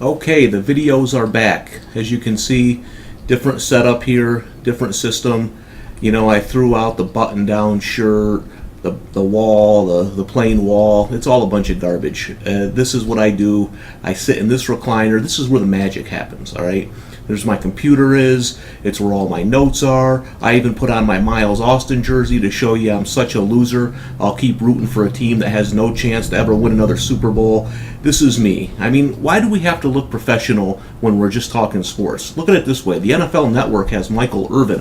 Okay, the videos are back. As you can see, different setup here, different system. You know, I threw out the button-down shirt, the wall, the plain wall. It's all a bunch of garbage. This is what I do. I sit in this recliner. This is where the magic happens, all right? There's my computer is. It's where all my notes are. I even put on my Miles Austin jersey to show you I'm such a loser. I'll keep rooting for a team that has no chance to ever win another Super Bowl. This is me. I mean, why do we have to look professional when we're just talking sports? Look at it this way. The NFL Network has Michael Irvin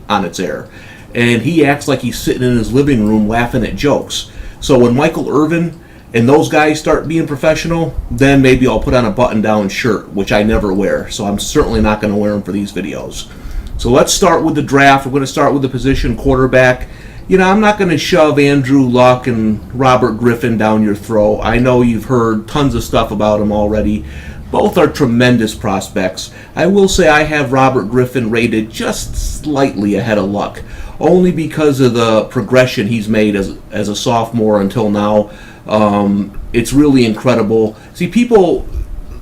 on its air, and he acts like he's sitting in his living room laughing at jokes. So when Michael Irvin and those guys start being professional, then maybe I'll put on a button-down shirt, which I never wear, so I'm certainly not going to wear them for these videos. So let's start with the draft. We're going to start with the position quarterback. You know, I'm not going to shove Andrew Luck and Robert Griffin down your throat. I know you've heard tons of stuff about them already. Both are tremendous prospects. I will say I have Robert Griffin rated just slightly ahead of Luck, only because of the progression he's made as a sophomore until now. It's really incredible. See, people,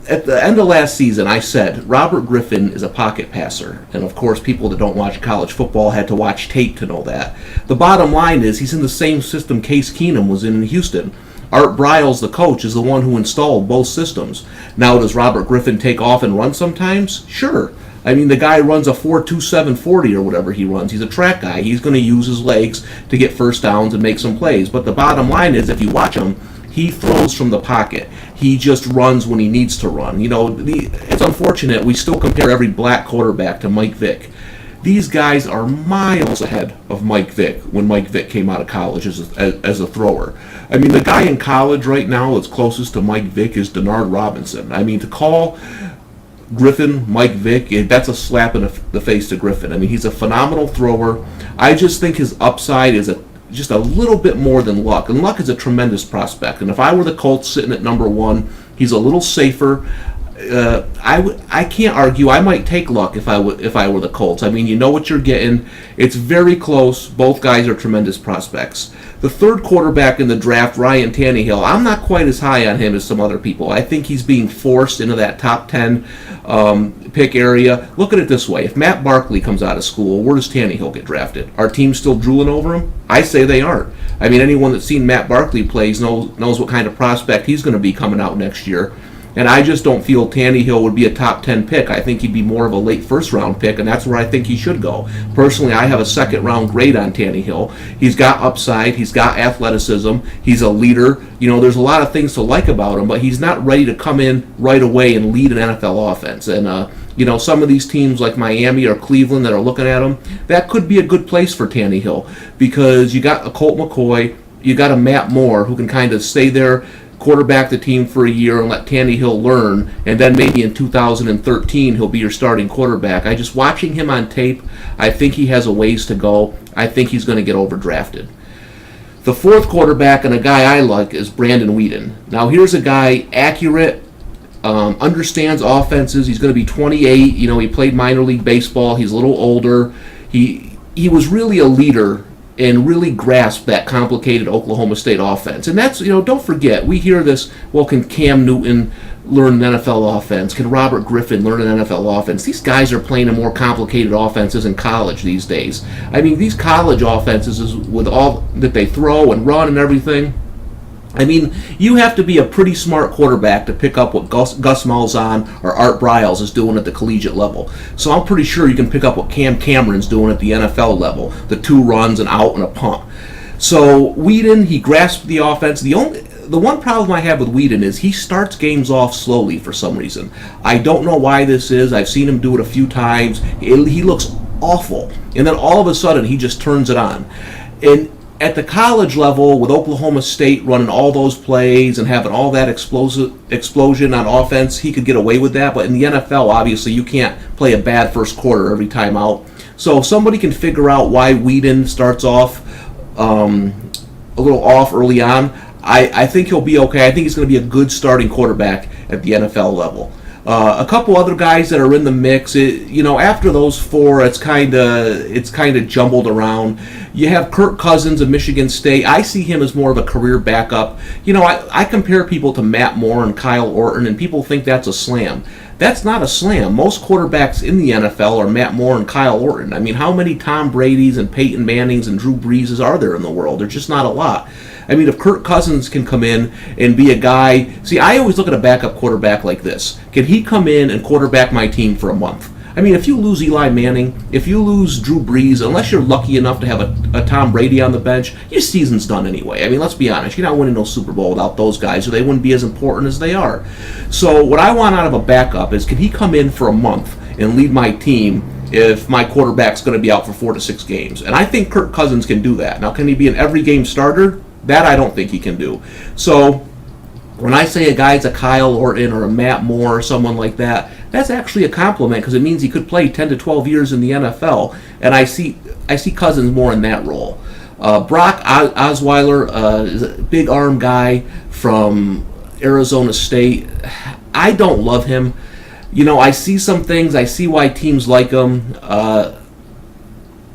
at the end of last season, I said Robert Griffin is a pocket passer. And of course, people that don't watch college football had to watch tape to know that. The bottom line is he's in the same system Case Keenum was in Houston. Art Briles, the coach, is the one who installed both systems. Now, does Robert Griffin take off and run sometimes? Sure. I mean, the guy runs a 4.27 40 or whatever he runs. He's a track guy. He's going to use his legs to get first downs and make some plays. But the bottom line is, if you watch him, he throws from the pocket. He just runs when he needs to run. You know, it's unfortunate we still compare every black quarterback to Mike Vick. These guys are miles ahead of Mike Vick when Mike Vick came out of college as a thrower. I mean, the guy in college right now that's closest to Mike Vick is Denard Robinson. I mean, to call Griffin Mike Vick, that's a slap in the face to Griffin. I mean, he's a phenomenal thrower. I just think his upside is just a little bit more than Luck. And Luck is a tremendous prospect. And if I were the Colts sitting at number one, he's a little safer. I can't argue. I might take Luck if I were the Colts. I mean, you know what you're getting. It's very close. Both guys are tremendous prospects. The third quarterback in the draft, Ryan Tannehill, I'm not quite as high on him as some other people. I think he's being forced into that top 10 pick area. Look at it this way. If Matt Barkley comes out of school, where does Tannehill get drafted? Are teams still drooling over him? I say they aren't. I mean, anyone that's seen Matt Barkley plays knows what kind of prospect he's going to be coming out next year. And I just don't feel Tannehill would be a top 10 pick. I think he'd be more of a late first-round pick, and that's where I think he should go. Personally, I have a second-round grade on Tannehill. He's got upside. He's got athleticism. He's a leader. You know, there's a lot of things to like about him, but he's not ready to come in right away and lead an NFL offense. And, you know, some of these teams like Miami or Cleveland that are looking at him, that could be a good place for Tannehill because you got a Colt McCoy, you got a Matt Moore who can kind of stay there, quarterback the team for a year and let Tannehill learn, and then maybe in 2013 he'll be your starting quarterback. Watching him on tape, I think he has a ways to go. I think he's going to get overdrafted. The fourth quarterback, and a guy I like, is Brandon Weeden. Now here's a guy accurate, understands offenses. He's going to be 28. You know, he played minor league baseball. He's a little older. He was really a leader and really grasp that complicated Oklahoma State offense. And that's, you know, don't forget, we hear this, well, can Cam Newton learn an NFL offense? Can Robert Griffin learn an NFL offense? These guys are playing in more complicated offenses in college these days. I mean, these college offenses, with all that they throw and run and everything, I mean, you have to be a pretty smart quarterback to pick up what Gus Malzahn or Art Briles is doing at the collegiate level. So I'm pretty sure you can pick up what Cam Cameron's doing at the NFL level, the 2 runs, an out, and a punt. So Weeden, he grasped the offense. The one problem I have with Weeden is he starts games off slowly for some reason. I don't know why this is. I've seen him do it a few times. He looks awful. And then all of a sudden, he just turns it on. And at the college level, with Oklahoma State running all those plays and having all that explosion on offense, he could get away with that. But in the NFL, obviously, you can't play a bad first quarter every time out. So if somebody can figure out why Weeden starts off a little off early on, I think he'll be okay. I think he's going to be a good starting quarterback at the NFL level. A couple other guys that are in the mix. After those four, it's kind of jumbled around. You have Kirk Cousins of Michigan State. I see him as more of a career backup. I compare people to Matt Moore and Kyle Orton, and people think that's a slam. That's not a slam. Most quarterbacks in the NFL are Matt Moore and Kyle Orton. I mean, how many Tom Brady's and Peyton Mannings and Drew Breeses are there in the world? There's just not a lot. I mean, if Kirk Cousins can come in and be a guy... See, I always look at a backup quarterback like this. Can he come in and quarterback my team for a month? I mean, if you lose Eli Manning, if you lose Drew Brees, unless you're lucky enough to have a Tom Brady on the bench, your season's done anyway. I mean, let's be honest. You're not winning no Super Bowl without those guys, or they wouldn't be as important as they are. So what I want out of a backup is, can he come in for a month and lead my team if my quarterback's going to be out for 4 to 6 games? And I think Kirk Cousins can do that. Now, can he be an every game starter? That I don't think he can do. So when I say a guy's a Kyle Orton or a Matt Moore or someone like that, that's actually a compliment, because it means he could play 10 to 12 years in the NFL, and I see Cousins more in that role. Brock Osweiler is a big arm guy from Arizona State. I don't love him. I see some things. I see why teams like him. I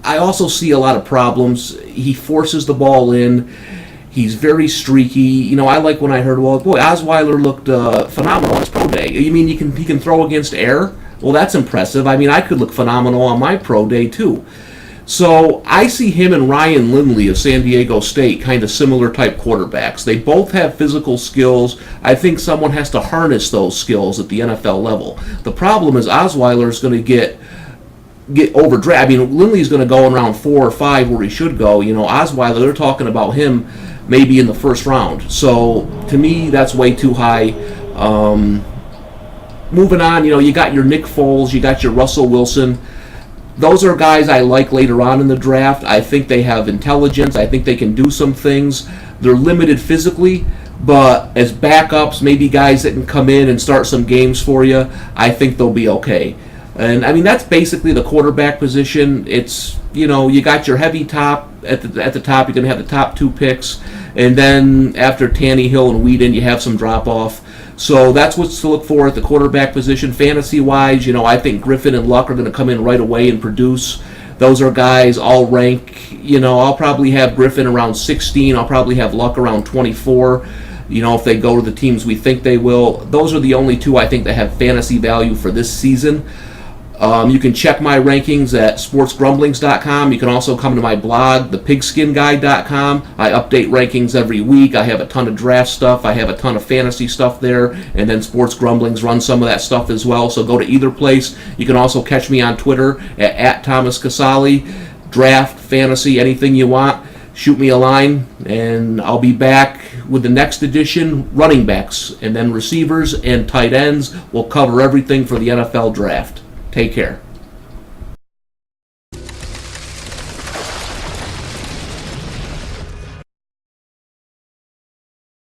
also see a lot of problems. He forces the ball in. He's very streaky. I like when I heard, well, boy, Osweiler looked phenomenal on his pro day. You mean he can throw against air? Well, that's impressive. I mean, I could look phenomenal on my pro day, too. So I see him and Ryan Lindley of San Diego State kind of similar type quarterbacks. They both have physical skills. I think someone has to harness those skills at the NFL level. The problem is Osweiler is going to get overdrafted. I mean, Lindley's going to go in round 4 or 5 where he should go. Osweiler, they're talking about him maybe in the first round. So to me, that's way too high. Moving on, you got your Nick Foles, you got your Russell Wilson. Those are guys I like later on in the draft. I think they have intelligence. I think they can do some things. They're limited physically, but as backups, maybe guys that can come in and start some games for you, I think they'll be okay. And I mean, that's basically the quarterback position. It's, you got your heavy top at the top. You're going to have the top 2 picks. And then after Tannehill and Whedon, you have some drop off. So that's what's to look for at the quarterback position. Fantasy-wise, I think Griffin and Luck are going to come in right away and produce. Those are guys I'll rank. I'll probably have Griffin around 16. I'll probably have Luck around 24. If they go to the teams we think they will. Those are the only 2 I think that have fantasy value for this season. You can check my rankings at sportsgrumblings.com. You can also come to my blog, thepigskinguy.com. I update rankings every week. I have a ton of draft stuff. I have a ton of fantasy stuff there. And then Sports Grumblings runs some of that stuff as well. So go to either place. You can also catch me on Twitter at Thomas Casale. Draft, fantasy, anything you want. Shoot me a line, and I'll be back with the next edition, running backs, and then receivers and tight ends. We'll cover everything for the NFL draft. Take care.